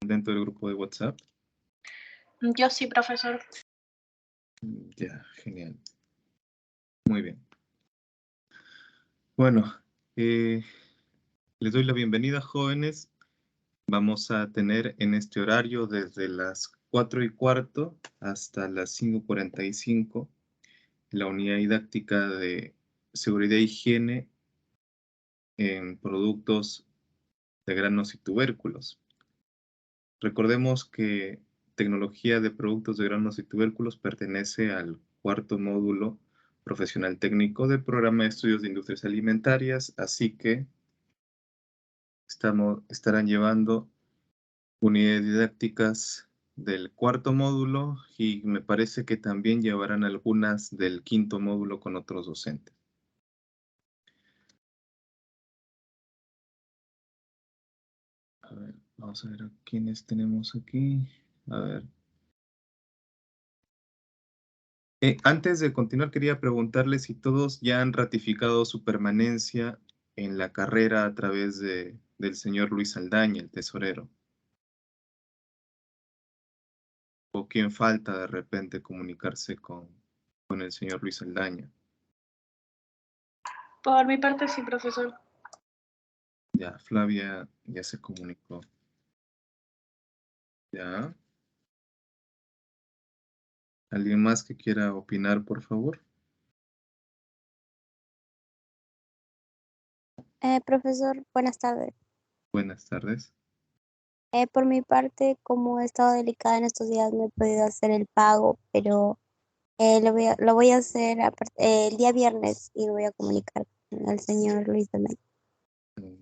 dentro del grupo de WhatsApp? Yo sí, profesor. Ya, genial. Muy bien. Bueno, les doy la bienvenida, jóvenes. Vamos a tener en este horario desde las 4:15 hasta las 5:45 la unidad didáctica de seguridad e higiene en productos de granos y tubérculos. Recordemos que tecnología de productos de granos y tubérculos pertenece al cuarto módulo profesional técnico del programa de estudios de industrias alimentarias, así que estarán llevando unidades didácticas del cuarto módulo y me parece que también llevarán algunas del quinto módulo con otros docentes. A ver, vamos a ver a quiénes tenemos aquí. A ver. Antes de continuar, quería preguntarle si todos ya han ratificado su permanencia en la carrera a través del señor Luis Saldaña, el tesorero. ¿O quién falta de repente comunicarse con el señor Luis Saldaña? Por mi parte sí, profesor. Ya, Flavia ya se comunicó. Ya. ¿Alguien más que quiera opinar, por favor? Profesor, buenas tardes. Buenas tardes. Por mi parte, como he estado delicada en estos días, no he podido hacer el pago, pero lo voy a hacer el día viernes y lo voy a comunicar con el señor Luis Dalmay.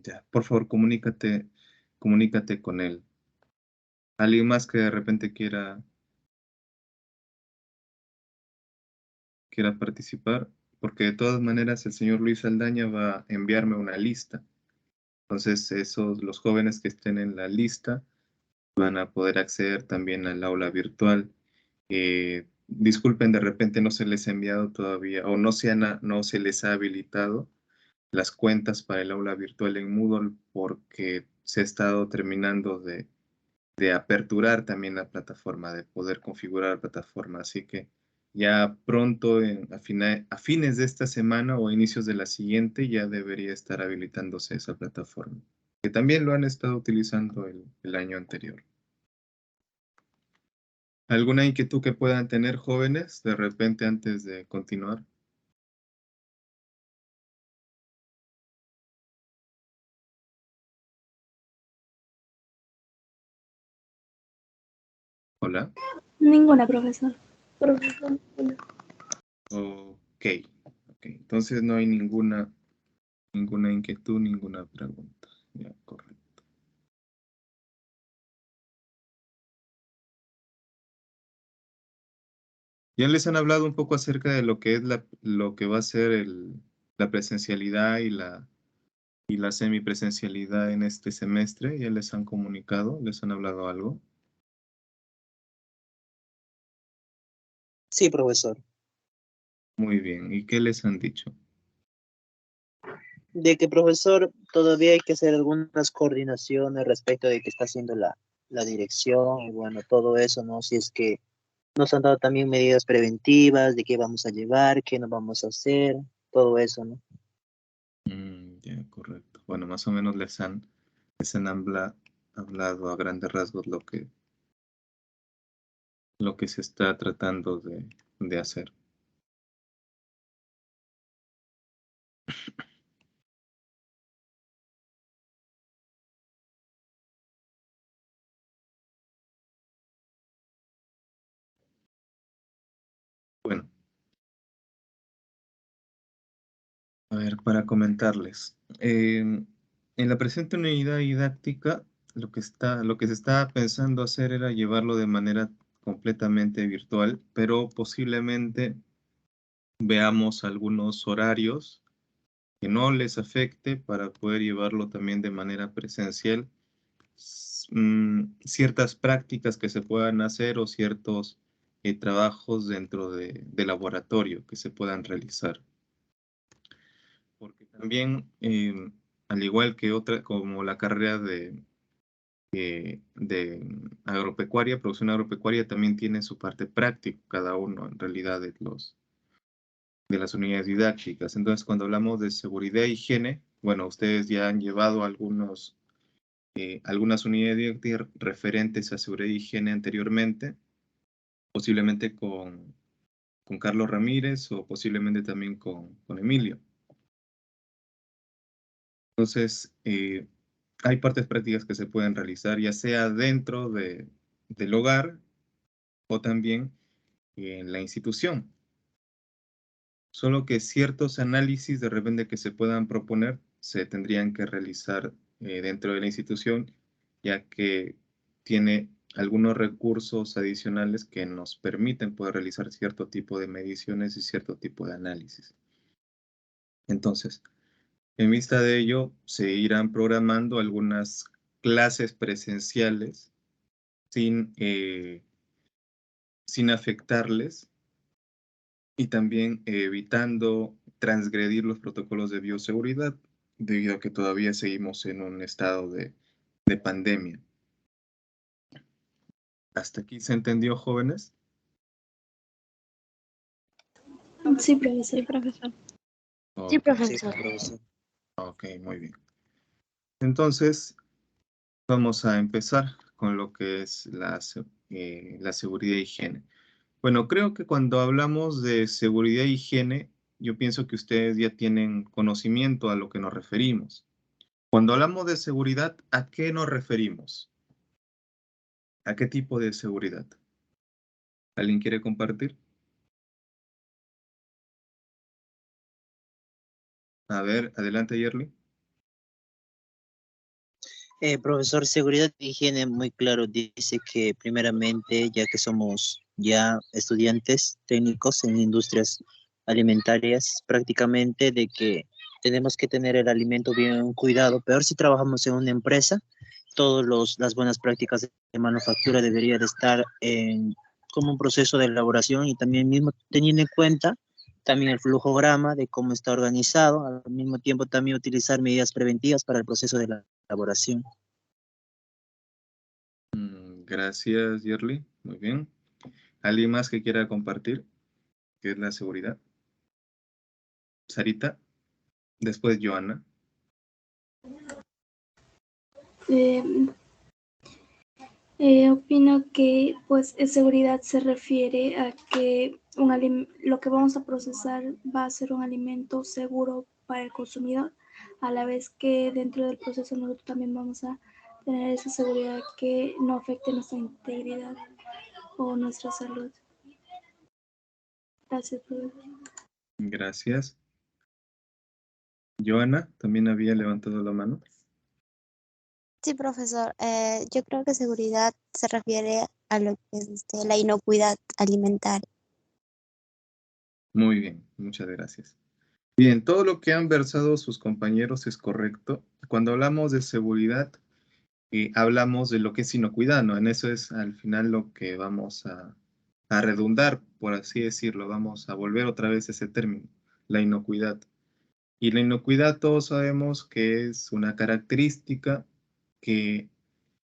Ya, por favor, comunícate con él. ¿Alguien más que de repente quiera participar? Porque de todas maneras el señor Luis Saldaña va a enviarme una lista. Entonces, los jóvenes que estén en la lista van a poder acceder también al aula virtual. Disculpen, de repente no se les ha enviado todavía o no se les ha habilitado las cuentas para el aula virtual en Moodle porque se ha estado terminando de aperturar también la plataforma, de poder configurar la plataforma. Así que ya pronto, a fines de esta semana o inicios de la siguiente, ya debería estar habilitándose esa plataforma, que también lo han estado utilizando el año anterior. ¿Alguna inquietud que puedan tener, jóvenes, de repente antes de continuar? Hola. Ninguna, profesor. Profesor, ninguna. Ok. Entonces no hay ninguna inquietud, ninguna pregunta. Ya, correcto. Ya les han hablado un poco acerca de lo que es lo que va a ser la presencialidad y la semipresencialidad en este semestre. ¿Ya les han comunicado? ¿Les han hablado algo? Sí, profesor. Muy bien. ¿Y qué les han dicho? De que, profesor, todavía hay que hacer algunas coordinaciones respecto de que está haciendo la dirección y bueno, todo eso, ¿no? Si es que nos han dado también medidas preventivas de qué vamos a llevar, qué no vamos a hacer, todo eso, ¿no? Ya, correcto. Bueno, más o menos hablado a grandes rasgos lo que se está tratando de hacer. Bueno, a ver, para comentarles. En la presente unidad didáctica, lo que se estaba pensando hacer era llevarlo de manera completamente virtual, pero posiblemente veamos algunos horarios que no les afecte para poder llevarlo también de manera presencial. Ciertas prácticas que se puedan hacer o ciertos trabajos dentro de laboratorio que se puedan realizar. Porque también, al igual que como la carrera de agropecuaria, producción agropecuaria, también tiene su parte práctica, cada uno en realidad de las unidades didácticas. Entonces, cuando hablamos de seguridad e higiene, bueno, ustedes ya han llevado algunas unidades didácticas referentes a seguridad e higiene anteriormente, posiblemente con Carlos Ramírez o posiblemente también con Emilio. Entonces, hay partes prácticas que se pueden realizar, ya sea dentro del hogar o también en la institución. Solo que ciertos análisis de repente que se puedan proponer se tendrían que realizar dentro de la institución, ya que tiene algunos recursos adicionales que nos permiten poder realizar cierto tipo de mediciones y cierto tipo de análisis. Entonces, en vista de ello, se irán programando algunas clases presenciales sin afectarles y también evitando transgredir los protocolos de bioseguridad, debido a que todavía seguimos en un estado de pandemia. ¿Hasta aquí se entendió, jóvenes? Sí, profesor. Sí, profesor. Sí, Ok, profesor. Sí, profesor. ok, muy bien. Entonces, vamos a empezar con lo que es la seguridad e higiene. Bueno, creo que cuando hablamos de seguridad e higiene, yo pienso que ustedes ya tienen conocimiento a lo que nos referimos. Cuando hablamos de seguridad, ¿a qué nos referimos? ¿A qué tipo de seguridad? ¿Alguien quiere compartir? A ver, adelante, Yerly. Profesor, seguridad e higiene muy claro dice que primeramente, ya que somos ya estudiantes técnicos en industrias alimentarias, prácticamente de que tenemos que tener el alimento bien cuidado. Peor si trabajamos en una empresa, todas las buenas prácticas de manufactura deberían de estar como un proceso de elaboración y también mismo teniendo en cuenta también el flujograma de cómo está organizado, al mismo tiempo también utilizar medidas preventivas para el proceso de la elaboración. Gracias, Yerly. Muy bien. ¿Alguien más que quiera compartir qué es la seguridad? Sarita. Después Joana. Opino que pues seguridad se refiere a que lo que vamos a procesar va a ser un alimento seguro para el consumidor, a la vez que dentro del proceso nosotros también vamos a tener esa seguridad que no afecte nuestra integridad o nuestra salud. Gracias, profesor. Gracias. Joana, también había levantado la mano. Sí, profesor. Yo creo que seguridad se refiere a lo que es la inocuidad alimentaria. Muy bien, muchas gracias. Bien, todo lo que han versado sus compañeros es correcto. Cuando hablamos de seguridad, hablamos de lo que es inocuidad, ¿no? En eso es al final lo que vamos a redundar, por así decirlo. Vamos a volver otra vez a ese término, la inocuidad. Y la inocuidad todos sabemos que es una característica que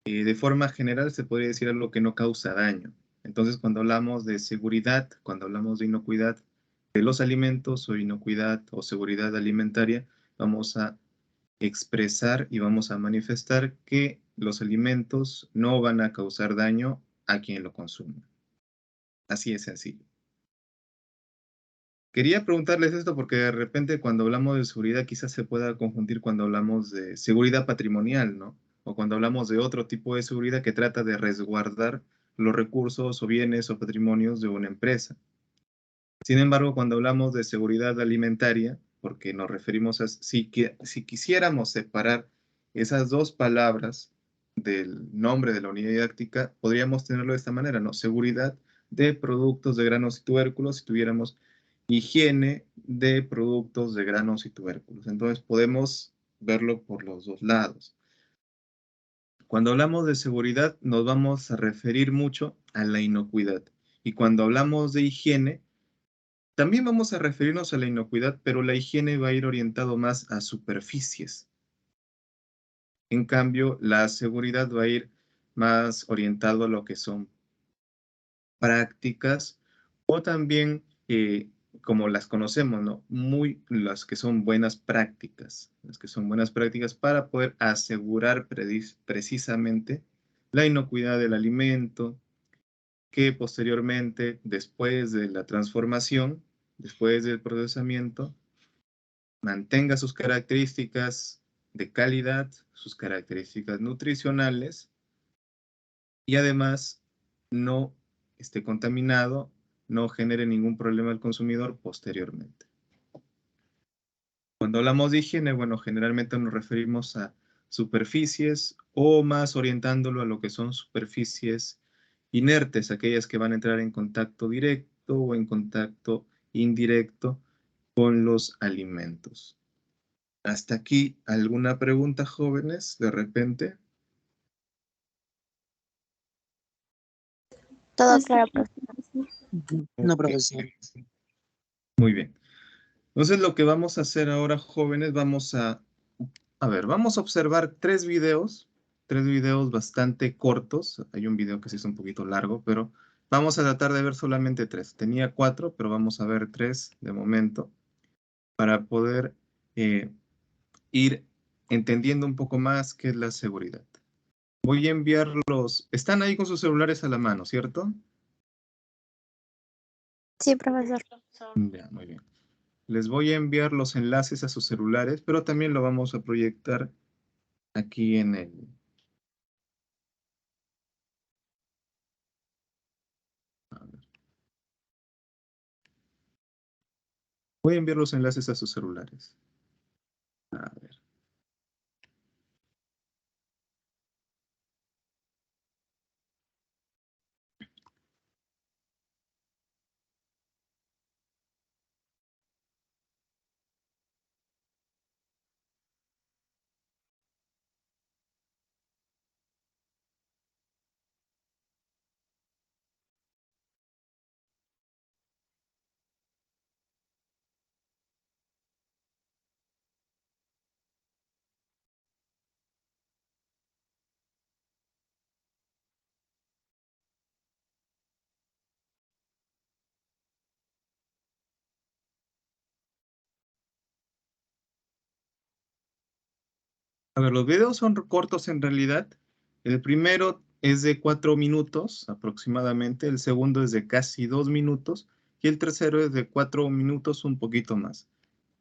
de forma general se podría decir algo que no causa daño. Entonces, cuando hablamos de seguridad, cuando hablamos de inocuidad de los alimentos o inocuidad o seguridad alimentaria, vamos a expresar y vamos a manifestar que los alimentos no van a causar daño a quien lo consume. Así es sencillo. Quería preguntarles esto porque de repente cuando hablamos de seguridad quizás se pueda confundir cuando hablamos de seguridad patrimonial, ¿no? O cuando hablamos de otro tipo de seguridad que trata de resguardar los recursos o bienes o patrimonios de una empresa. Sin embargo, cuando hablamos de seguridad alimentaria, porque nos referimos a si quisiéramos separar esas dos palabras del nombre de la unidad didáctica, podríamos tenerlo de esta manera, ¿no? Seguridad de productos de granos y tubérculos si tuviéramos higiene de productos de granos y tubérculos. Entonces podemos verlo por los dos lados. Cuando hablamos de seguridad nos vamos a referir mucho a la inocuidad. Y cuando hablamos de higiene, también vamos a referirnos a la inocuidad, pero la higiene va a ir orientado más a superficies. En cambio, la seguridad va a ir más orientado a lo que son prácticas o también como las conocemos, ¿no? Las que son buenas prácticas, las que son buenas prácticas para poder asegurar precisamente la inocuidad del alimento, que posteriormente, después de la transformación, después del procesamiento, mantenga sus características de calidad, sus características nutricionales y además no esté contaminado, no genere ningún problema al consumidor posteriormente. Cuando hablamos de higiene, bueno, generalmente nos referimos a superficies o más orientándolo a lo que son superficies inertes, aquellas que van a entrar en contacto directo o en contacto indirecto con los alimentos. Hasta aquí, ¿alguna pregunta, jóvenes, de repente? Todo Hasta claro, aquí, profesor. profesor. No, Ok, profesor. muy bien. Entonces, lo que vamos a hacer ahora, jóvenes, vamos a observar tres videos bastante cortos. Hay un video que sí es un poquito largo, pero vamos a tratar de ver solamente tres. Tenía cuatro, pero vamos a ver tres de momento para poder ir entendiendo un poco más qué es la seguridad. Voy a enviarlos. Están ahí con sus celulares a la mano, ¿cierto? Sí, profesor. Ya, muy bien. Les voy a enviar los enlaces a sus celulares, pero también lo vamos a proyectar aquí en el... a ver. Voy a enviar los enlaces a sus celulares. A ver. A ver, los videos son cortos en realidad. El primero es de 4 minutos aproximadamente, el segundo es de casi 2 minutos y el tercero es de 4 minutos, un poquito más.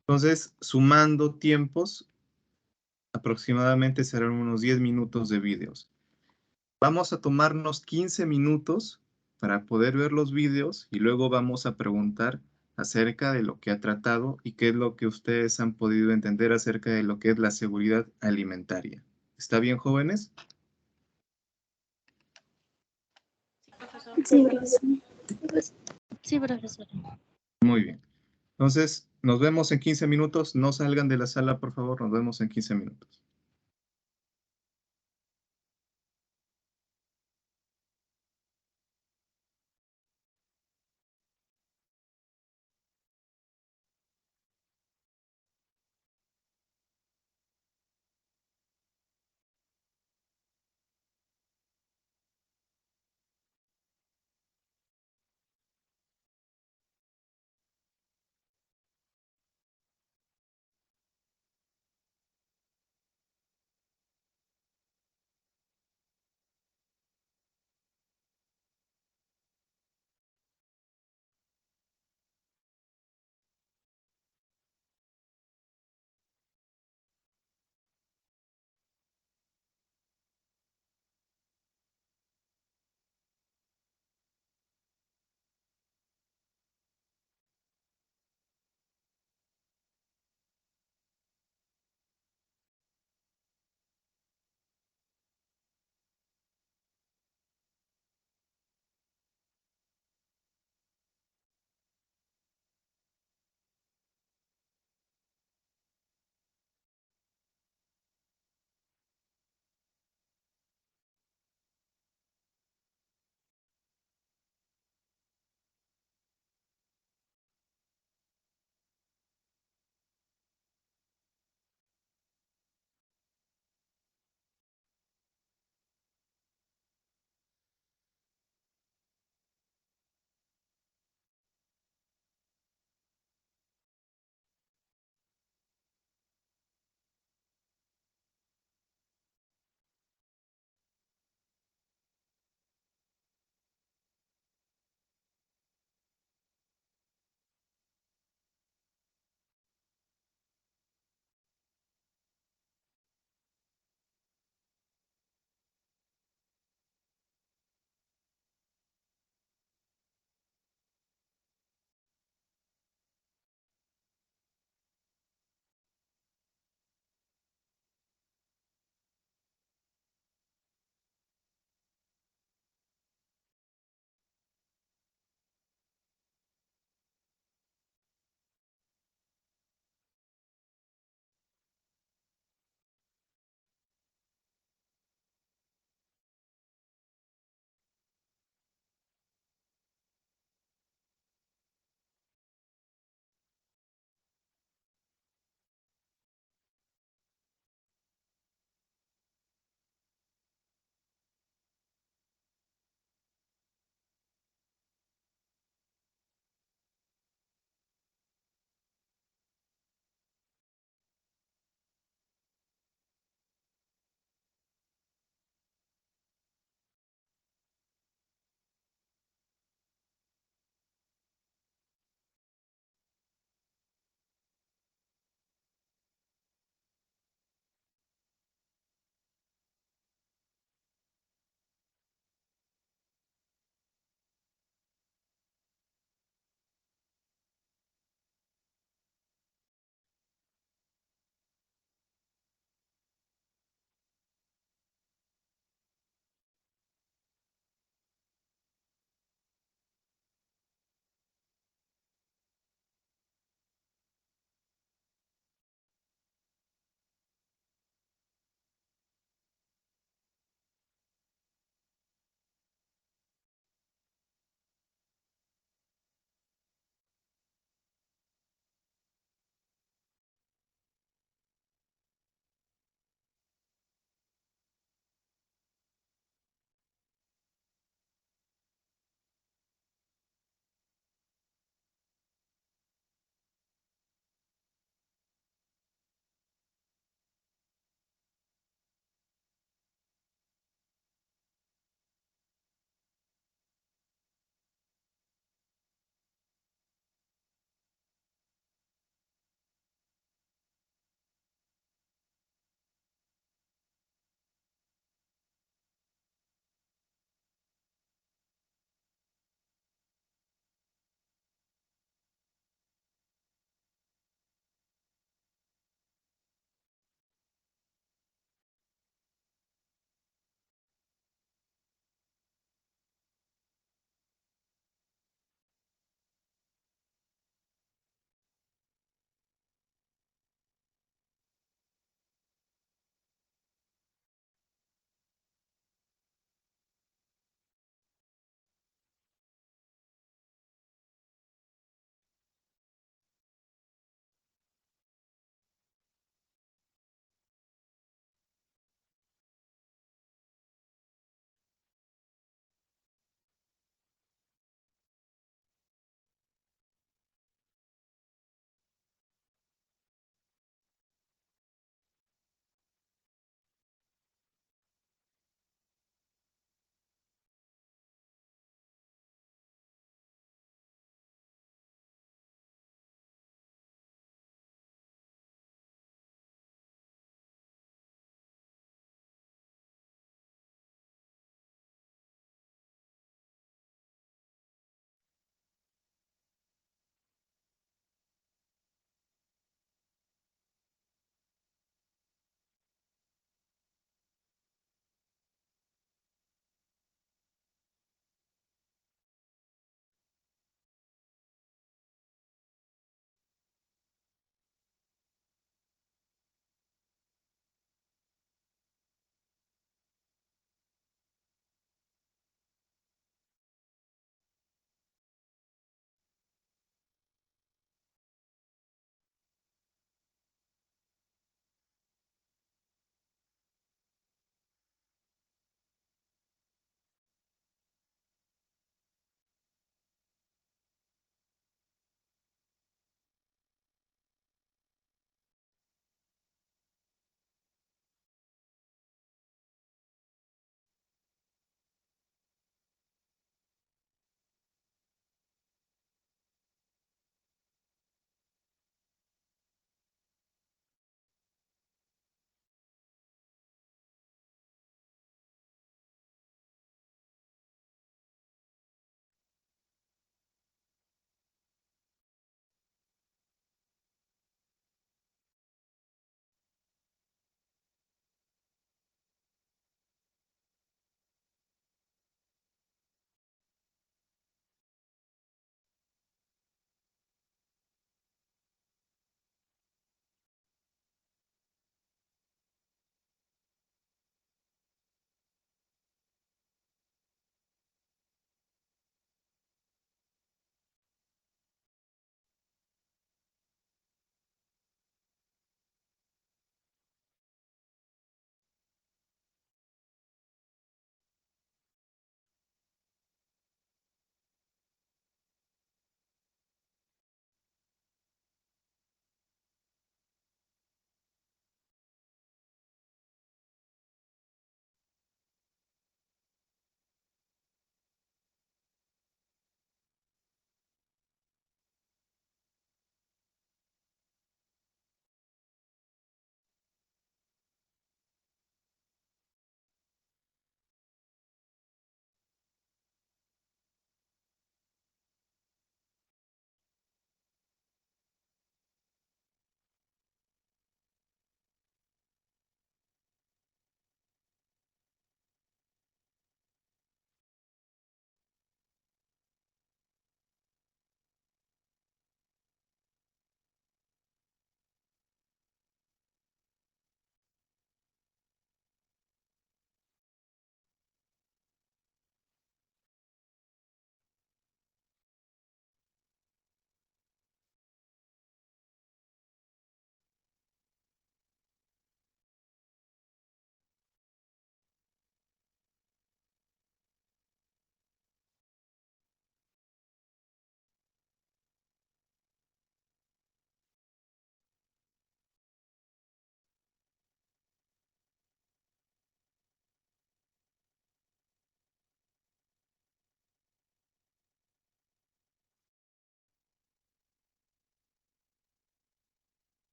Entonces, sumando tiempos, aproximadamente serán unos 10 minutos de videos. Vamos a tomarnos 15 minutos para poder ver los videos y luego vamos a preguntar acerca de lo que ha tratado y qué es lo que ustedes han podido entender acerca de lo que es la seguridad alimentaria. ¿Está bien, jóvenes? Sí, profesor. Sí, profesor. Muy bien. Entonces, nos vemos en 15 minutos. No salgan de la sala, por favor. Nos vemos en 15 minutos.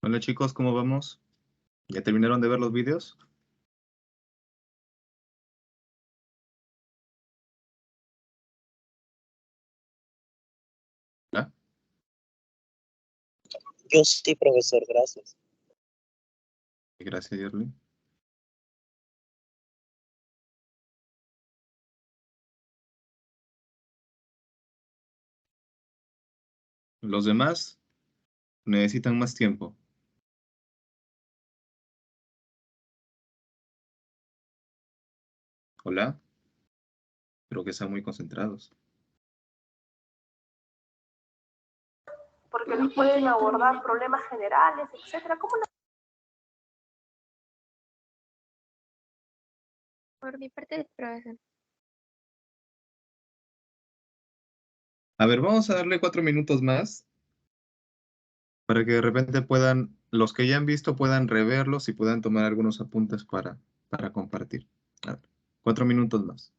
Hola chicos, ¿cómo vamos? ¿Ya terminaron de ver los vídeos? ¿Ah? Yo sí, profesor, gracias. Gracias, Yerly. Los demás necesitan más tiempo. Hola, creo que están muy concentrados. Porque nos pueden abordar problemas generales, etcétera. ¿Cómo no? Por mi parte, profesor. A ver, vamos a darle 4 minutos más para que de repente puedan, los que ya han visto puedan reverlos y puedan tomar algunos apuntes para compartir. A ver, 4 minutos más.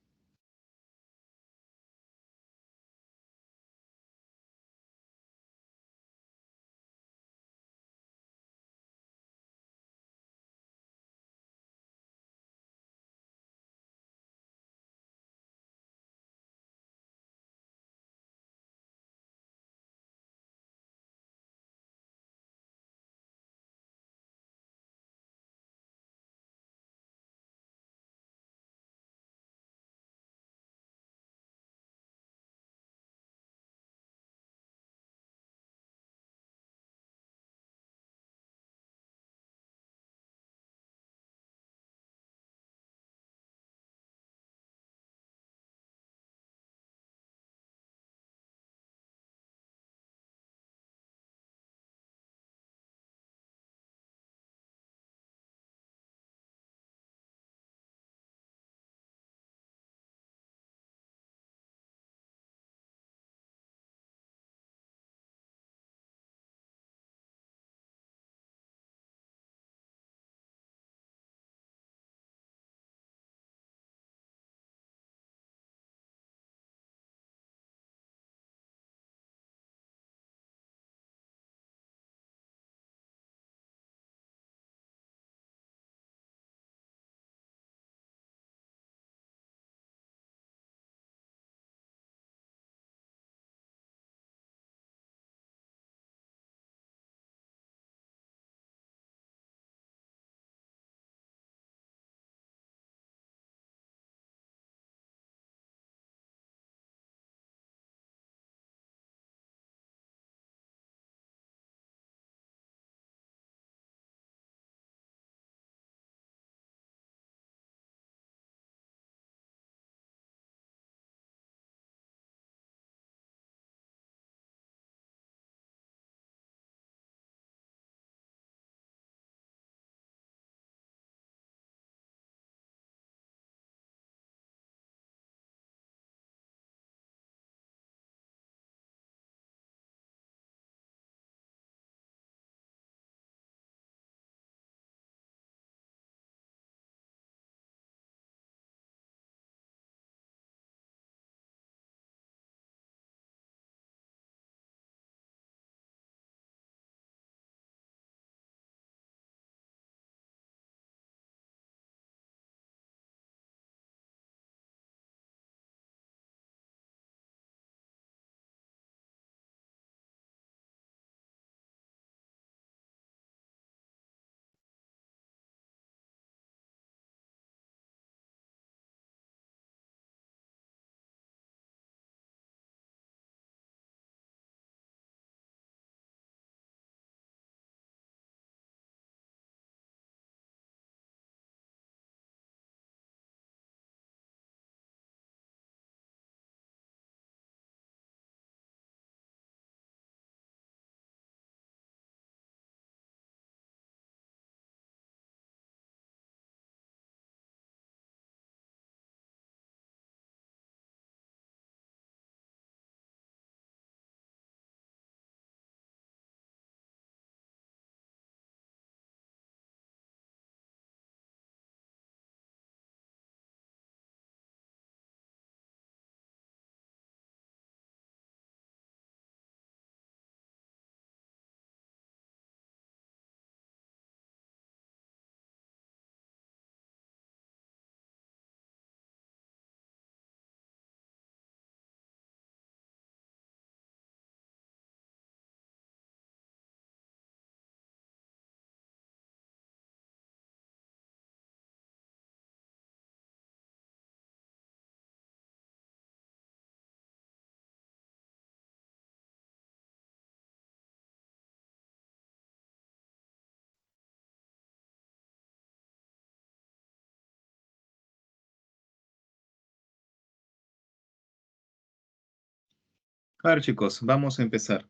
A ver, chicos, vamos a empezar.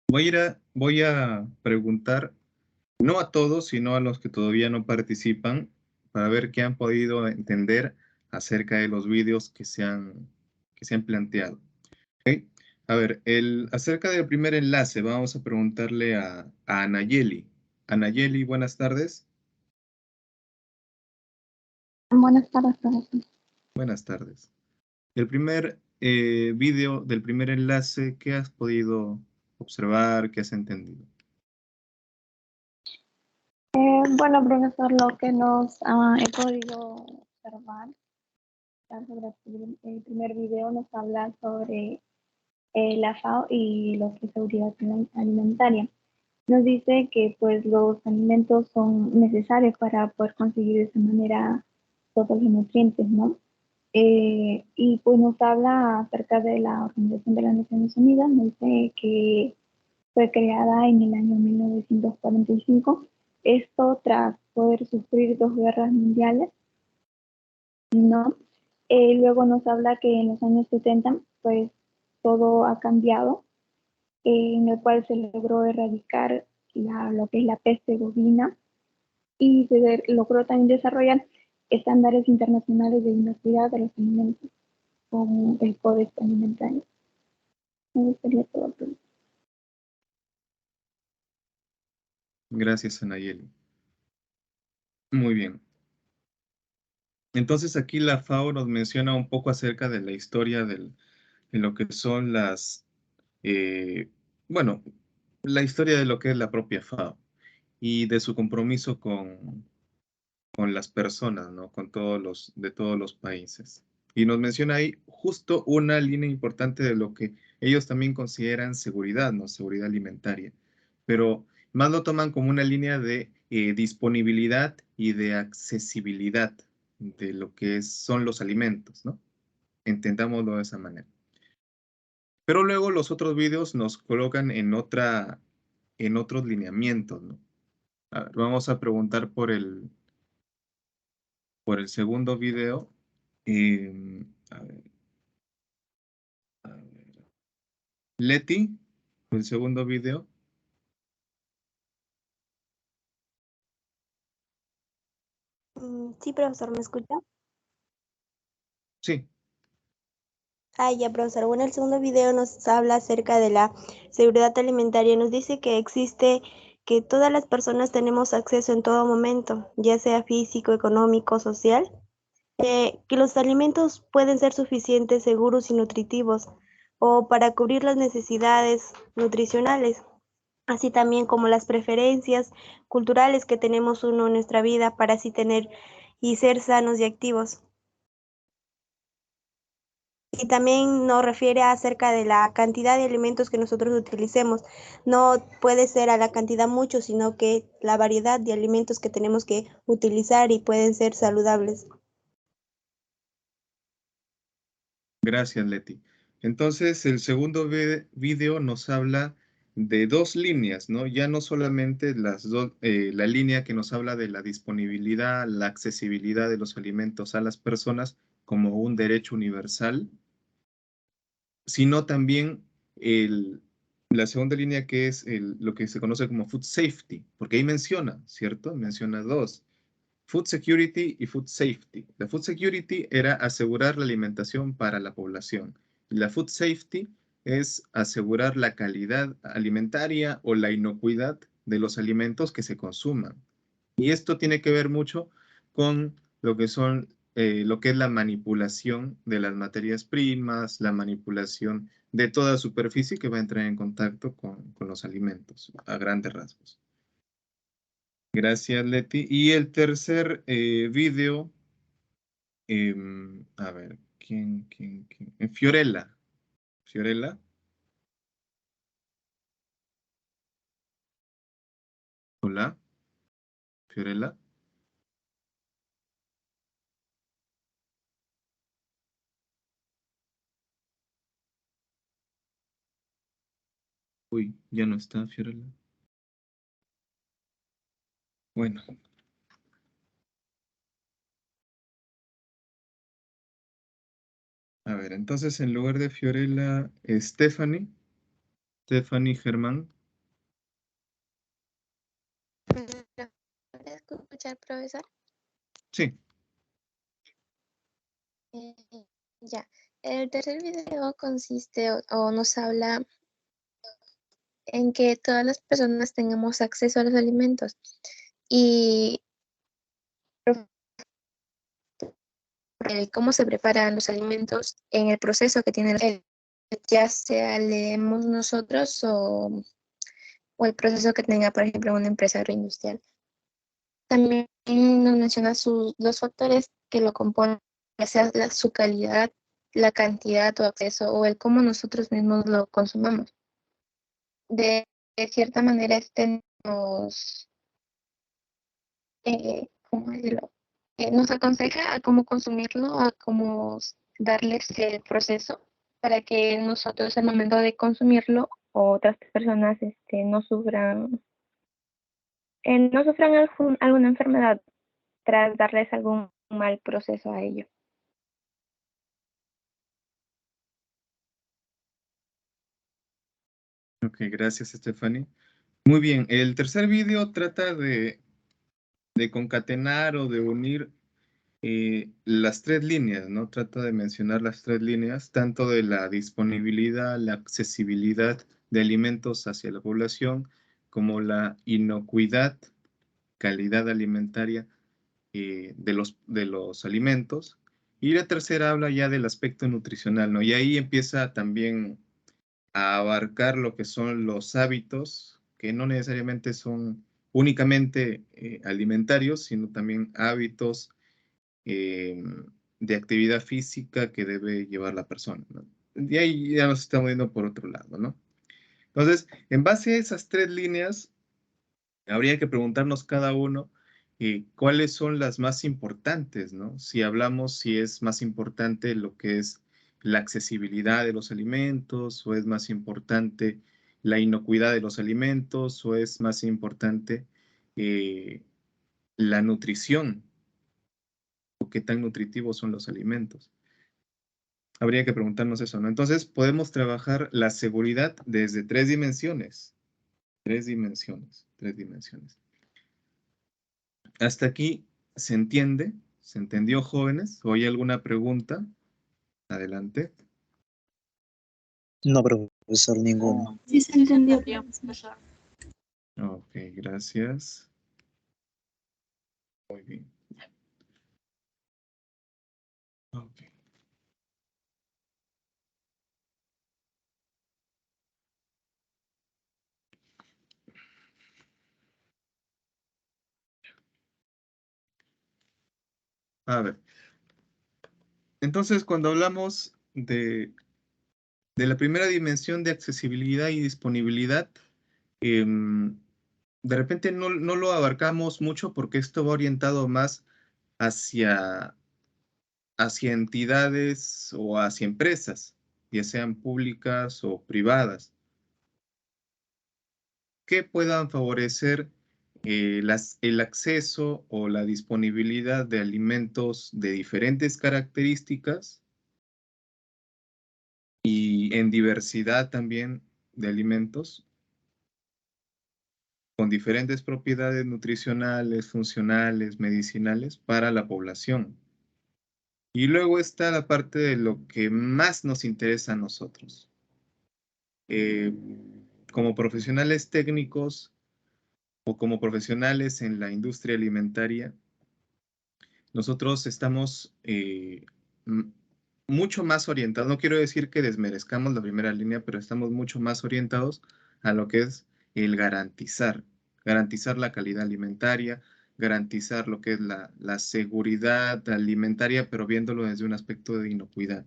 Voy a preguntar, no a todos, sino a los que todavía no participan, para ver qué han podido entender acerca de los vídeos que se han planteado. ¿Ok? A ver, acerca del primer enlace, vamos a preguntarle a Anayeli. Anayeli, buenas tardes. Buenas tardes, profesor. Buenas tardes. El primer vídeo del primer enlace, ¿qué has podido observar, qué has entendido? Bueno, profesor, lo que nos he podido observar sobre el primer video nos habla sobre la FAO y lo que es seguridad alimentaria. Nos dice que pues los alimentos son necesarios para poder conseguir de esa manera todos los nutrientes, ¿no? Y pues nos habla acerca de la Organización de las Naciones Unidas, nos dice que fue creada en el año 1945, esto tras poder sufrir dos guerras mundiales, ¿no? Luego nos habla que en los años 70, pues todo ha cambiado, en el cual se logró erradicar lo que es la peste bovina y se logró también desarrollar estándares internacionales de inocuidad de los alimentos con el Códex Alimentario. Eso sería todo. Gracias, Anayeli. Muy bien. Entonces aquí la FAO nos menciona un poco acerca de la historia de lo que son eh, bueno, la historia de lo que es la propia FAO y de su compromiso con las personas, ¿no? Con de todos los países. Y nos menciona ahí justo una línea importante de lo que ellos también consideran seguridad, ¿no? Seguridad alimentaria. Pero más lo toman como una línea de disponibilidad y de accesibilidad de lo que son los alimentos, ¿no? Entendámoslo de esa manera. Pero luego los otros vídeos nos colocan en otros lineamientos, ¿no? A ver, vamos a preguntar por el segundo video. A ver, a ver. Leti, el segundo video. Sí, profesor, ¿me escucha? Sí, Ah, ya, profesor. Bueno, el segundo video nos habla acerca de la seguridad alimentaria. Nos dice que existe, que todas las personas tenemos acceso en todo momento, ya sea físico, económico, social, que los alimentos pueden ser suficientes, seguros y nutritivos, o para cubrir las necesidades nutricionales, así también como las preferencias culturales que tenemos uno en nuestra vida para así tener y ser sanos y activos. Y también nos refiere acerca de la cantidad de alimentos que nosotros utilicemos. No puede ser a la cantidad mucho, sino que la variedad de alimentos que tenemos que utilizar y pueden ser saludables. gracias, Leti. Entonces, el segundo video nos habla de dos líneas, ¿no? Ya no solamente la línea que nos habla de la disponibilidad, la accesibilidad de los alimentos a las personas como un derecho universal, sino también la segunda línea que es lo que se conoce como food safety, porque ahí menciona, ¿cierto? Menciona dos, food security y food safety. La food security era asegurar la alimentación para la población. Y la food safety es asegurar la calidad alimentaria o la inocuidad de los alimentos que se consuman. Y esto tiene que ver mucho con lo que es la manipulación de las materias primas, la manipulación de toda superficie que va a entrar en contacto con los alimentos, a grandes rasgos. Gracias, Leti. Y el tercer video, a ver, ¿quién? Fiorella. Fiorella, hola, Fiorella. Uy, ya no está Fiorella. Bueno, A ver, entonces en lugar de Fiorella, Stephanie Germán. ¿Puede escuchar, profesor? Sí. Ya. El tercer video consiste o nos habla en que todas las personas tengamos acceso a los alimentos y cómo se preparan los alimentos en el proceso que tiene ya sea leemos nosotros o el proceso que tenga, por ejemplo, una empresa agroindustrial. También nos menciona los factores que lo componen, ya sea su calidad, la cantidad o acceso o el cómo nosotros mismos lo consumamos. De cierta manera, ¿cómo decirlo? Nos aconseja a cómo consumirlo, a cómo darles el proceso para que nosotros al momento de consumirlo o otras personas no sufran alguna enfermedad tras darles algún mal proceso a ello. Ok, gracias, Stephanie. Muy bien, el tercer video trata de concatenar o de unir las tres líneas, ¿no? Trata de mencionar las tres líneas, tanto de la disponibilidad, la accesibilidad de alimentos hacia la población, como la inocuidad, calidad alimentaria de los alimentos. Y la tercera habla ya del aspecto nutricional, ¿no? Y ahí empieza también a abarcar lo que son los hábitos, que no necesariamente son únicamente alimentarios, sino también hábitos de actividad física que debe llevar la persona, ¿no? Y ahí ya nos estamos yendo por otro lado, ¿no? Entonces, en base a esas tres líneas, habría que preguntarnos cada uno cuáles son las más importantes, ¿no? Si hablamos si es más importante lo que es la accesibilidad de los alimentos, o es más importante la inocuidad de los alimentos, o es más importante la nutrición, o qué tan nutritivos son los alimentos. Habría que preguntarnos eso, ¿no? Entonces, podemos trabajar la seguridad desde tres dimensiones. Tres dimensiones, tres dimensiones. ¿Hasta aquí se entiende? ¿Se entendió, jóvenes? ¿O hay alguna pregunta? Adelante. No, profesor, ninguno. Sí se entendió. Profesor. Ok, gracias. Muy bien. Ok. A ver. Entonces, cuando hablamos de la primera dimensión de accesibilidad y disponibilidad, de repente no lo abarcamos mucho porque esto va orientado más hacia entidades o hacia empresas, ya sean públicas o privadas, que puedan favorecer el acceso o la disponibilidad de alimentos de diferentes características y en diversidad también de alimentos con diferentes propiedades nutricionales, funcionales, medicinales para la población. Y luego está la parte de lo que más nos interesa a nosotros. Como profesionales técnicos o como profesionales en la industria alimentaria, nosotros estamos mucho más orientados, no quiero decir que desmerezcamos la primera línea, pero estamos mucho más orientados a lo que es el garantizar la calidad alimentaria, garantizar lo que es la seguridad alimentaria, pero viéndolo desde un aspecto de inocuidad.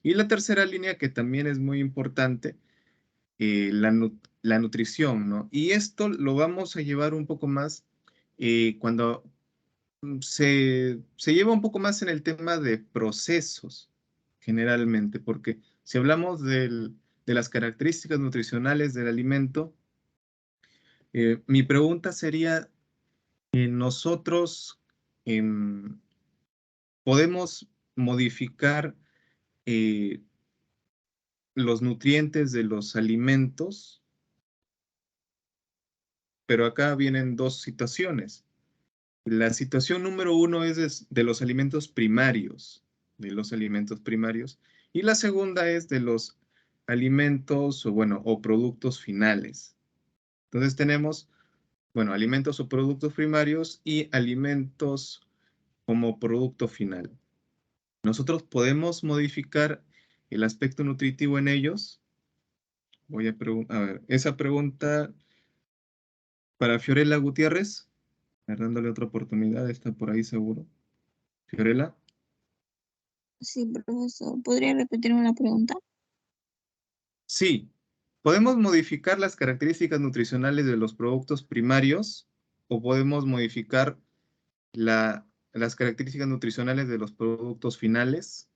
Y la tercera línea, que también es muy importante, la nutrición, ¿no? Y esto lo vamos a llevar un poco más cuando se lleva un poco más en el tema de procesos, generalmente, porque si hablamos de las características nutricionales del alimento, mi pregunta sería, ¿nosotros podemos modificar los nutrientes de los alimentos, pero acá vienen dos situaciones. La situación número uno es de los alimentos primarios, y la segunda es de los alimentos o productos finales. Entonces tenemos, alimentos o productos primarios y alimentos como producto final. Nosotros podemos modificar el aspecto nutritivo en ellos. Voy a ver, esa pregunta para Fiorella Gutiérrez, dándole otra oportunidad, está por ahí seguro. Fiorella. Sí, profesor. ¿Podría repetirme la pregunta? Sí, podemos modificar las características nutricionales de los productos primarios o podemos modificar las características nutricionales de los productos finales.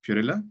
Fiorella.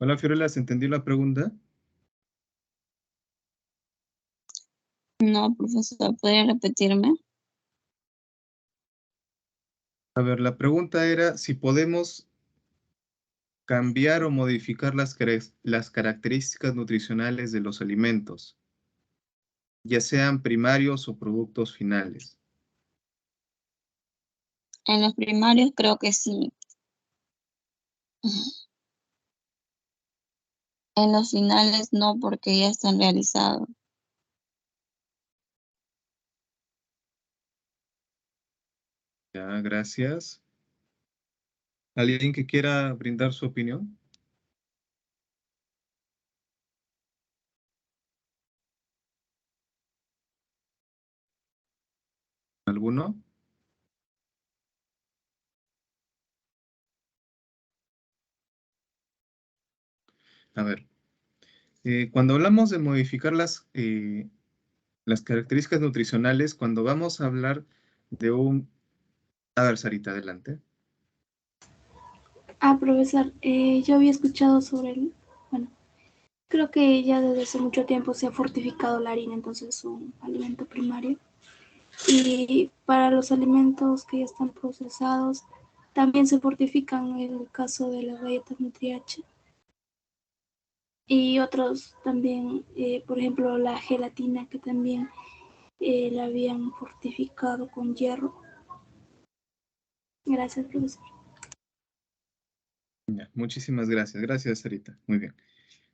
Hola Fiorella, ¿se entendió la pregunta? No, profesor. ¿Podría repetirme? A ver, la pregunta era si podemos cambiar o modificar las características nutricionales de los alimentos, ya sean primarios o productos finales. En los primarios creo que sí. En los finales no, porque ya están realizados. Ya, gracias. ¿Alguien que quiera brindar su opinión? ¿Alguno? A ver, cuando hablamos de modificar las características nutricionales, cuando vamos a hablar de un... A ver, Sarita, adelante. Profesor, yo había escuchado sobre bueno, creo que ya desde hace mucho tiempo se ha fortificado la harina, entonces es un alimento primario. Y para los alimentos que ya están procesados, también se fortifican en el caso de las galletas Nutri-H. Y otros también, por ejemplo, la gelatina que también la habían fortificado con hierro. Gracias, profesor. Ya, muchísimas gracias. Gracias, Sarita. Muy bien.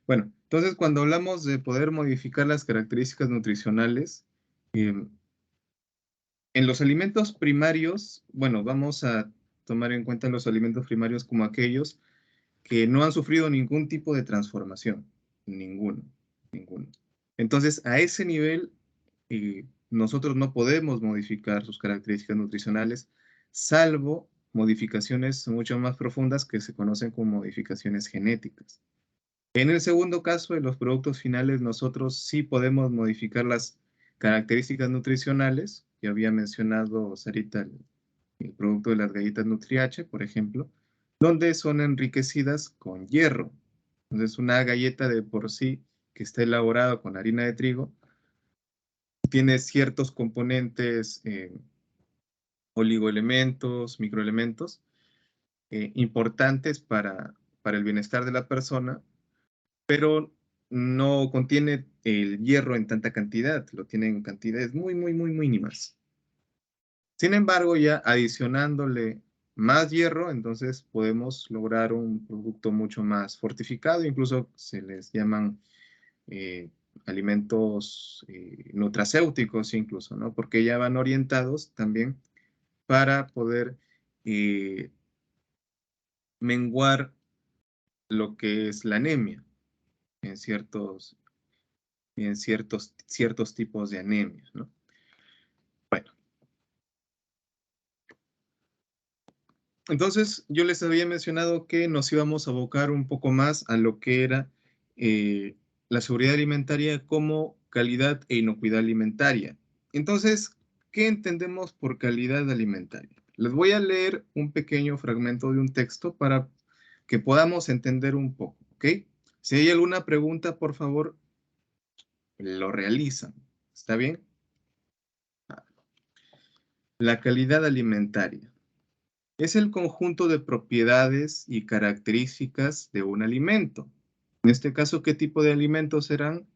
Bueno, entonces cuando hablamos de poder modificar las características nutricionales, en los alimentos primarios, vamos a tomar en cuenta los alimentos primarios como aquellos que no han sufrido ningún tipo de transformación. Ninguno, ninguno. Entonces, a ese nivel, nosotros no podemos modificar sus características nutricionales, salvo modificaciones mucho más profundas que se conocen como modificaciones genéticas. En el segundo caso, de los productos finales, nosotros sí podemos modificar las características nutricionales. Ya había mencionado, Sarita, el producto de las galletas Nutri-H, por ejemplo, donde son enriquecidas con hierro. Entonces, una galleta de por sí que está elaborada con harina de trigo tiene ciertos componentes, oligoelementos, microelementos, importantes para el bienestar de la persona, pero no contiene el hierro en tanta cantidad, lo tiene en cantidades muy, muy, muy mínimas. Sin embargo, ya adicionándole más hierro, entonces podemos lograr un producto mucho más fortificado, incluso se les llaman alimentos nutracéuticos incluso, ¿no? Porque ya van orientados también para poder menguar lo que es la anemia en ciertos tipos de anemia, ¿no? Bueno, entonces yo les había mencionado que nos íbamos a abocar un poco más a lo que era la seguridad alimentaria como calidad e inocuidad alimentaria. Entonces, ¿qué entendemos por calidad alimentaria? Les voy a leer un pequeño fragmento de un texto para que podamos entender un poco, ¿ok? Si hay alguna pregunta, por favor, lo realizan. ¿Está bien? La calidad alimentaria es el conjunto de propiedades y características de un alimento. En este caso, ¿qué tipo de alimentos serán?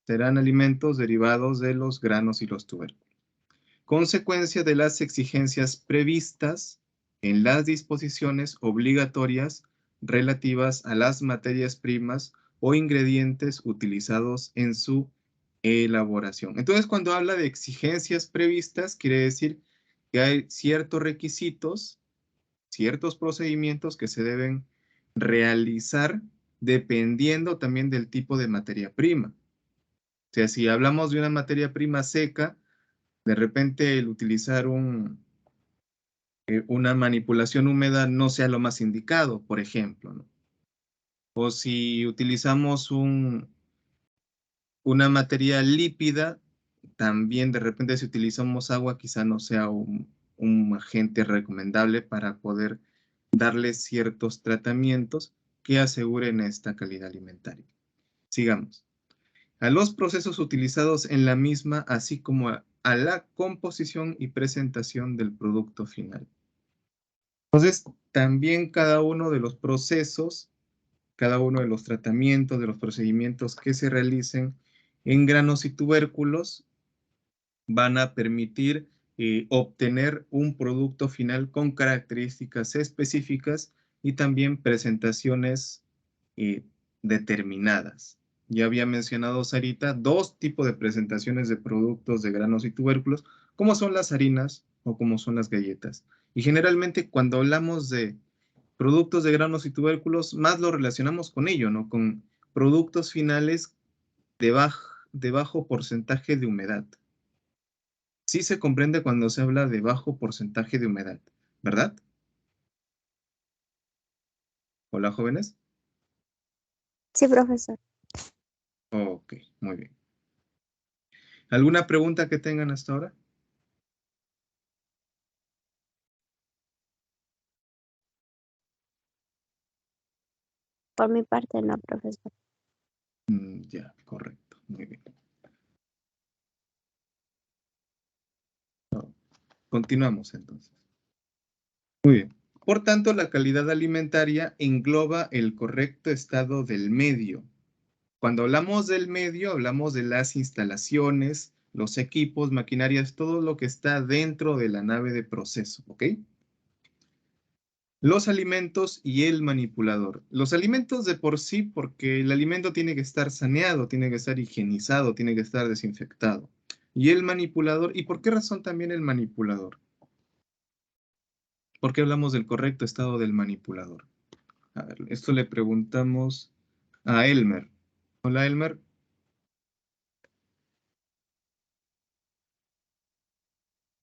Serán alimentos derivados de los granos y los tubérculos. Consecuencia de las exigencias previstas en las disposiciones obligatorias relativas a las materias primas o ingredientes utilizados en su elaboración. Entonces, cuando habla de exigencias previstas, quiere decir que hay ciertos requisitos, ciertos procedimientos que se deben realizar dependiendo también del tipo de materia prima. O sea, si hablamos de una materia prima seca, de repente el utilizar una manipulación húmeda no sea lo más indicado, por ejemplo, ¿no? O si utilizamos una materia lípida, también de repente si utilizamos agua quizá no sea un agente recomendable para poder darle ciertos tratamientos que aseguren esta calidad alimentaria. Sigamos. A los procesos utilizados en la misma, así como a la composición y presentación del producto final. Entonces, también cada uno de los procesos, cada uno de los tratamientos, de los procedimientos que se realicen en granos y tubérculos van a permitir obtener un producto final con características específicas y también presentaciones determinadas. Ya había mencionado Sarita dos tipos de presentaciones de productos de granos y tubérculos, como son las harinas o como son las galletas. Y generalmente cuando hablamos de productos de granos y tubérculos, más lo relacionamos con ello, ¿no? Con productos finales de bajo porcentaje de humedad. Sí se comprende cuando se habla de bajo porcentaje de humedad, ¿verdad? Hola, jóvenes. Sí, profesor. Ok, muy bien. ¿Alguna pregunta que tengan hasta ahora? Por mi parte, no, profesor. Ya, correcto, muy bien. Continuamos entonces. Muy bien. Por tanto, la calidad alimentaria engloba el correcto estado del medio. Cuando hablamos del medio, hablamos de las instalaciones, los equipos, maquinarias, todo lo que está dentro de la nave de proceso, ¿ok? Los alimentos y el manipulador. Los alimentos de por sí, porque el alimento tiene que estar saneado, tiene que estar higienizado, tiene que estar desinfectado. Y el manipulador, ¿y por qué razón también el manipulador? ¿Por qué hablamos del correcto estado del manipulador? A ver, esto le preguntamos a Elmer. Hola, Elmer.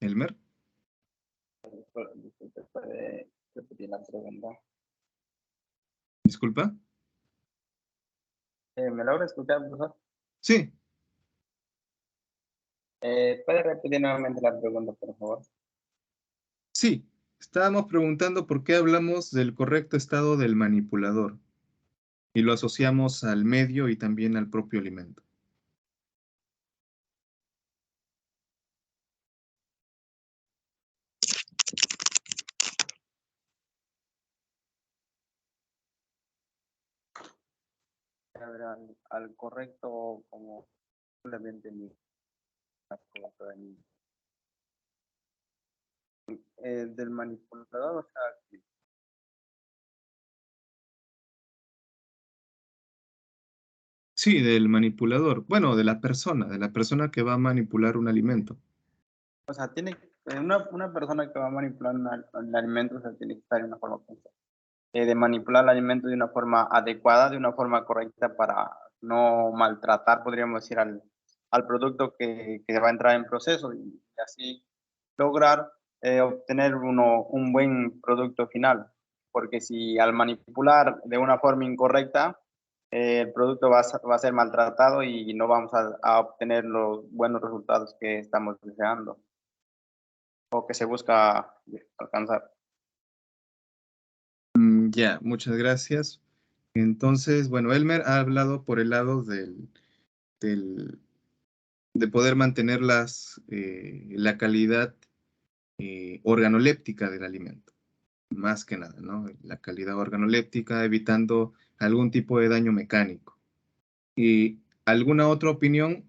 Elmer. Disculpe, ¿puede repetir la pregunta? Disculpa. ¿Me logra escuchar, profesor? Sí. ¿Puede repetir nuevamente la pregunta, por favor? Sí. Estábamos preguntando por qué hablamos del correcto estado del manipulador y lo asociamos al medio y también al propio alimento. A ver, al correcto, como simplemente del manipulador, o sea, que- Sí, del manipulador. Bueno, de la persona que va a manipular un alimento. O sea, una persona que va a manipular un alimento, o sea, tiene que estar en una forma de manipular el alimento de una forma adecuada, de una forma correcta para no maltratar, podríamos decir, al producto que va a entrar en proceso y así lograr obtener un buen producto final. Porque si al manipular de una forma incorrecta, el producto va a ser maltratado y no vamos a obtener los buenos resultados que estamos deseando o que se busca alcanzar. Ya, muchas gracias. Entonces, bueno, Elmer ha hablado por el lado de poder mantener la calidad organoléptica del alimento, más que nada, ¿no? La calidad organoléptica, evitando algún tipo de daño mecánico. ¿Y alguna otra opinión?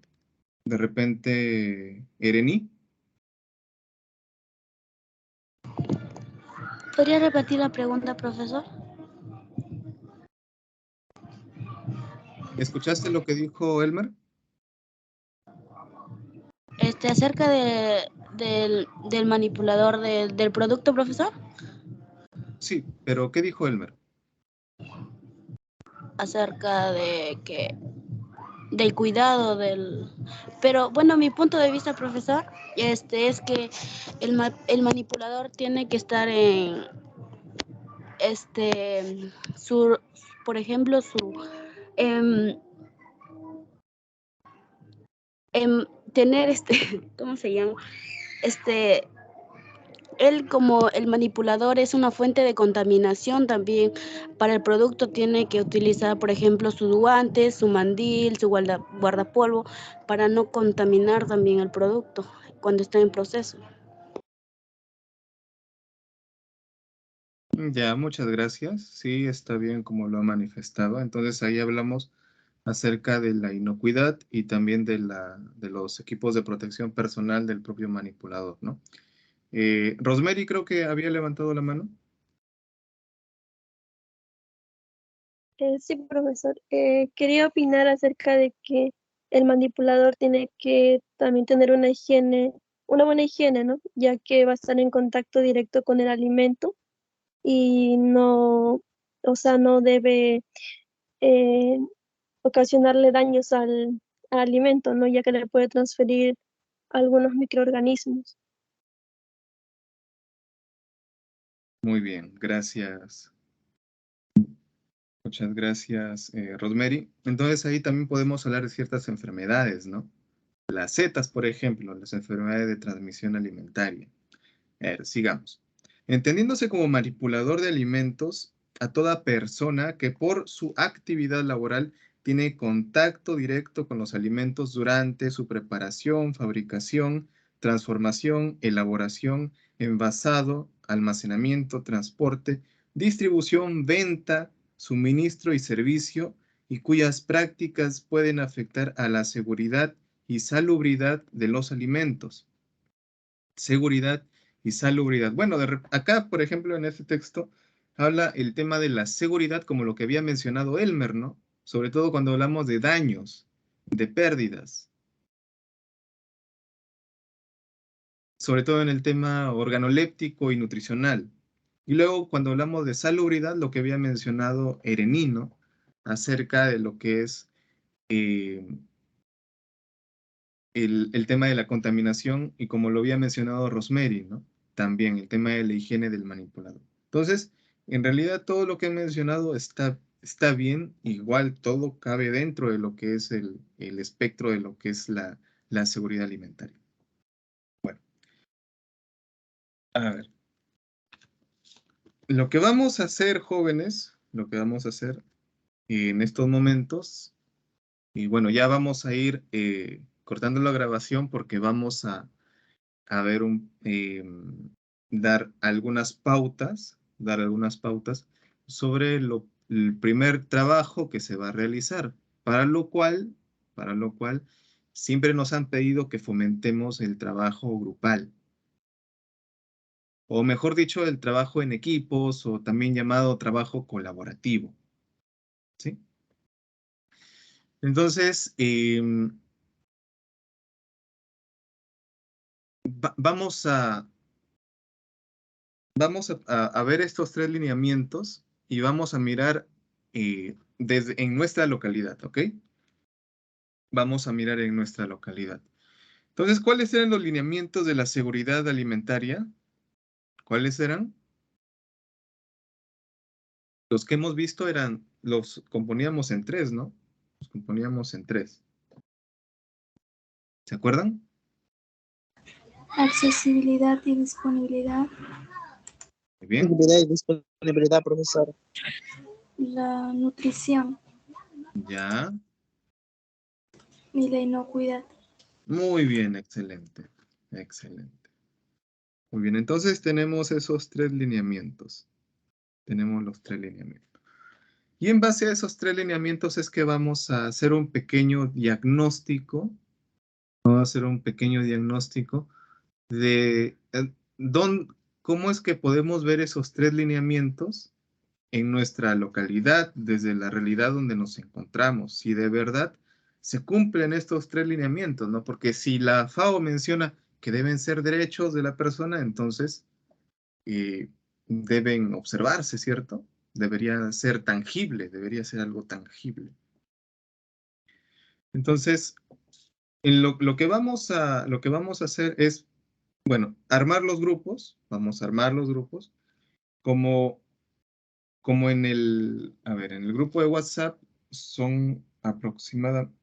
De repente, Erení. ¿Podría repetir la pregunta, profesor? ¿Escuchaste lo que dijo Elmer? Acerca del manipulador del producto, profesor. Sí, pero ¿qué dijo Elmer? Acerca del cuidado pero bueno, mi punto de vista, profesor, es que el manipulador tiene que estar en por ejemplo, em, tener ¿cómo se llama? Él como el manipulador es una fuente de contaminación también para el producto, tiene que utilizar, por ejemplo, su guante, su mandil, su guardapolvo, para no contaminar también el producto cuando está en proceso. Ya, muchas gracias. Sí, está bien como lo ha manifestado. Entonces ahí hablamos acerca de la inocuidad y también de los equipos de protección personal del propio manipulador, ¿no? Rosemary creo que había levantado la mano. Sí, profesor. Quería opinar acerca de que el manipulador tiene que también tener una buena higiene, ¿no? Ya que va a estar en contacto directo con el alimento y no, o sea, no debe eh, ocasionarle daños al alimento, ¿no? Ya que le puede transferir algunos microorganismos. Muy bien, gracias. Muchas gracias, Rosemary. Entonces ahí también podemos hablar de ciertas enfermedades, ¿no? Las zetas, por ejemplo, las enfermedades de transmisión alimentaria. A ver, sigamos. Entendiéndose como manipulador de alimentos a toda persona que por su actividad laboral tiene contacto directo con los alimentos durante su preparación, fabricación, transformación, elaboración, envasado, almacenamiento, transporte, distribución, venta, suministro y servicio, y cuyas prácticas pueden afectar a la seguridad y salubridad de los alimentos. Seguridad y salubridad. Bueno, acá, por ejemplo, en este texto, habla el tema de la seguridad como lo que había mencionado Elmer, ¿no? Sobre todo cuando hablamos de daños, de pérdidas. Sobre todo en el tema organoléptico y nutricional. Y luego cuando hablamos de salubridad, lo que había mencionado Erenino, acerca de lo que es el tema de la contaminación y como lo había mencionado Rosemary, ¿no? También el tema de la higiene del manipulador. Entonces, en realidad todo lo que he mencionado está bien, igual todo cabe dentro de lo que es el espectro de lo que es la seguridad alimentaria. Bueno, a ver. Lo que vamos a hacer, jóvenes, lo que vamos a hacer en estos momentos, y bueno, ya vamos a ir cortando la grabación porque vamos a ver dar algunas pautas sobre el primer trabajo que se va a realizar, para lo cual siempre nos han pedido que fomentemos el trabajo grupal, o mejor dicho, el trabajo en equipos, o también llamado trabajo colaborativo, ¿sí? Entonces, vamos a ver estos tres lineamientos y vamos a mirar en nuestra localidad, ¿ok? Vamos a mirar en nuestra localidad. Entonces, ¿cuáles eran los lineamientos de la seguridad alimentaria? ¿Cuáles eran? Los que hemos visto los componíamos en tres, ¿no? Los componíamos en tres. ¿Se acuerdan? Accesibilidad y disponibilidad. Muy bien. Accesibilidad y disponibilidad, profesor. La nutrición Ya. y la inocuidad. Muy bien, excelente. Excelente. Muy bien, entonces tenemos esos tres lineamientos. Tenemos los tres lineamientos. Y en base a esos tres lineamientos es que vamos a hacer un pequeño diagnóstico. Vamos a hacer un pequeño diagnóstico de cómo es que podemos ver esos tres lineamientos en nuestra localidad, desde la realidad donde nos encontramos. Si de verdad se cumplen estos tres lineamientos, ¿no? Porque si la FAO menciona que deben ser derechos de la persona, entonces deben observarse, ¿cierto? Debería ser tangible, debería ser algo tangible. Entonces, lo que vamos a hacer es, bueno, armar los grupos, vamos a armar los grupos, como en el grupo de WhatsApp son aproximadamente,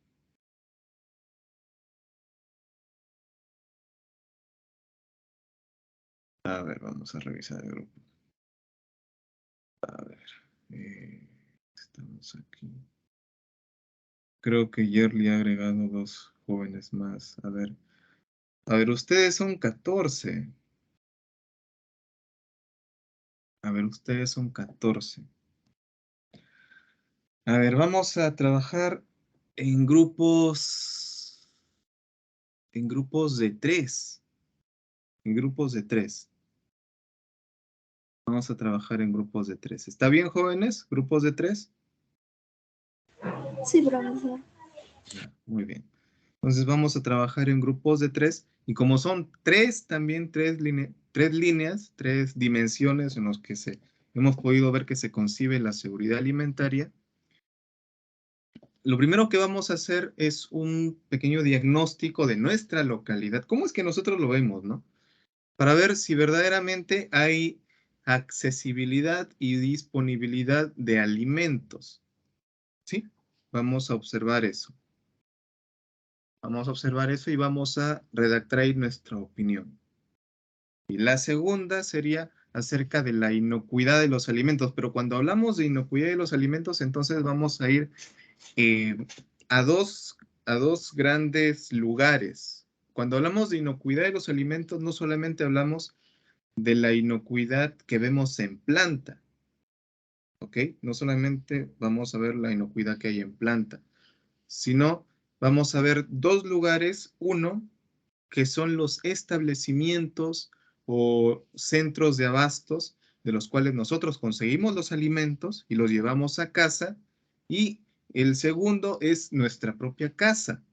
a ver, vamos a revisar el grupo. A ver, estamos aquí. Creo que Yerli ha agregado 2 jóvenes más. A ver, ustedes son 14. A ver, ustedes son 14. A ver, vamos a trabajar en grupos de 3. En grupos de 3. Vamos a trabajar en grupos de 3. ¿Está bien, jóvenes? ¿Grupos de 3? Sí, profesor. Ya, muy bien. Entonces vamos a trabajar en grupos de 3 y como son 3 también, 3 líneas, 3 dimensiones en las que hemos podido ver que se concibe la seguridad alimentaria, lo primero que vamos a hacer es un pequeño diagnóstico de nuestra localidad. ¿Cómo es que nosotros lo vemos, no? Para ver si verdaderamente hay accesibilidad y disponibilidad de alimentos. ¿Sí? Vamos a observar eso. Vamos a observar eso y vamos a redactar ahí nuestra opinión. Y la segunda sería acerca de la inocuidad de los alimentos. Pero cuando hablamos de inocuidad de los alimentos, entonces vamos a ir a dos grandes lugares. Cuando hablamos de inocuidad de los alimentos, no solamente hablamos de la inocuidad que vemos en planta, ¿ok? No solamente vamos a ver la inocuidad que hay en planta, sino vamos a ver 2 lugares. Uno, que son los establecimientos o centros de abastos de los cuales nosotros conseguimos los alimentos y los llevamos a casa. Y el segundo es nuestra propia casa.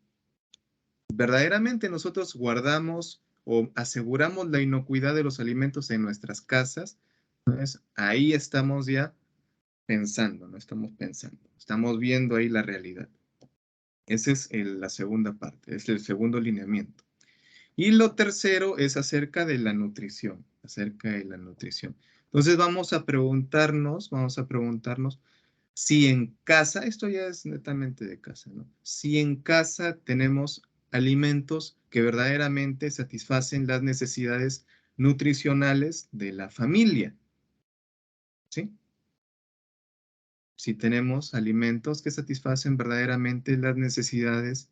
Verdaderamente nosotros guardamos o aseguramos la inocuidad de los alimentos en nuestras casas. Entonces, ahí estamos ya pensando, no estamos pensando, estamos viendo ahí la realidad. Esa es la segunda parte, es el segundo lineamiento. Y lo tercero es acerca de la nutrición, Entonces vamos a preguntarnos si en casa, esto ya es netamente de casa, ¿no? Si en casa tenemos alimentos que verdaderamente satisfacen las necesidades nutricionales de la familia, ¿sí? Si tenemos alimentos que satisfacen verdaderamente las necesidades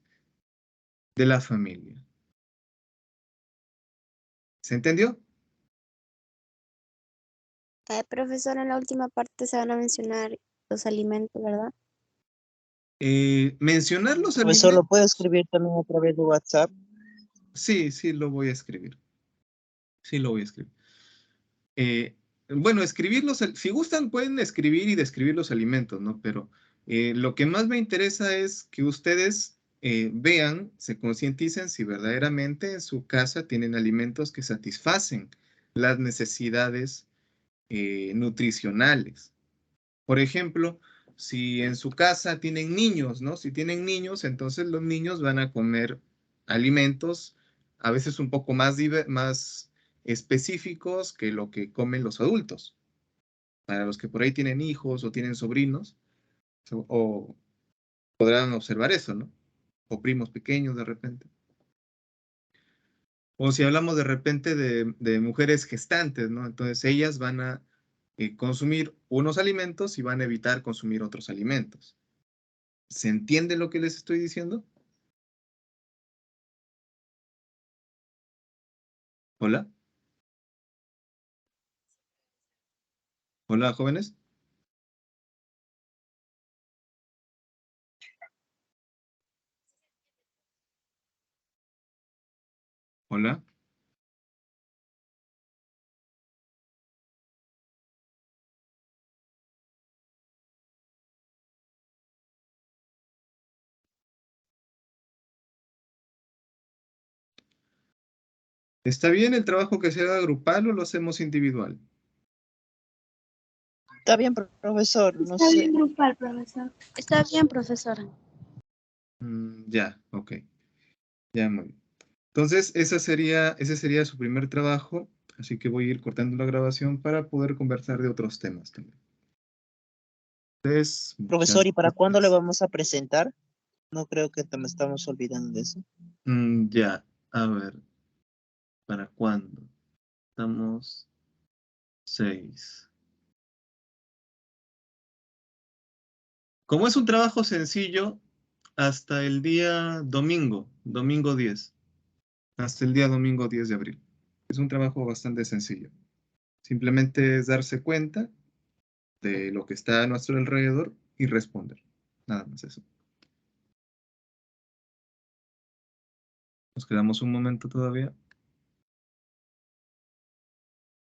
de la familia. ¿Se entendió? Profesor, en la última parte se van a mencionar los alimentos, ¿verdad? Mencionar los Profesor, alimentos. ¿lo puede escribir también a través de WhatsApp? Sí, lo voy a escribir. Bueno, escribirlos, si gustan pueden escribir y describir los alimentos, ¿no? Pero Lo que más me interesa es que ustedes vean, se concienticen si verdaderamente en su casa tienen alimentos que satisfacen las necesidades nutricionales. Por ejemplo, si en su casa tienen niños, ¿no? Si tienen niños, entonces los niños van a comer alimentos a veces un poco más específicos que lo que comen los adultos. Para los que por ahí tienen hijos o tienen sobrinos, o podrán observar eso, ¿no? O primos pequeños de repente. O si hablamos de repente de mujeres gestantes, ¿no? Entonces ellas van a consumir unos alimentos y van a evitar consumir otros alimentos. ¿Se entiende lo que les estoy diciendo? ¿Hola? ¿Hola, jóvenes? ¿Hola? ¿Está bien el trabajo que se haga grupal o lo hacemos individual? Está bien, profesor, no Está sé. bien grupal, profesor. Está bien, profesora. Ya, ok. Ya, muy bien. Entonces, ese sería su primer trabajo, así que voy a ir cortando la grabación para poder conversar de otros temas también. Entonces, Profesor, ¿y para cuándo le gracias. vamos a presentar? No creo que me estamos olvidando de eso. Ya, a ver, ¿para cuándo? Estamos 6. Como es un trabajo sencillo, hasta el día domingo 10, hasta el día domingo 10 de abril. Es un trabajo bastante sencillo. Simplemente es darse cuenta de lo que está a nuestro alrededor y responder. Nada más eso. Nos quedamos un momento todavía.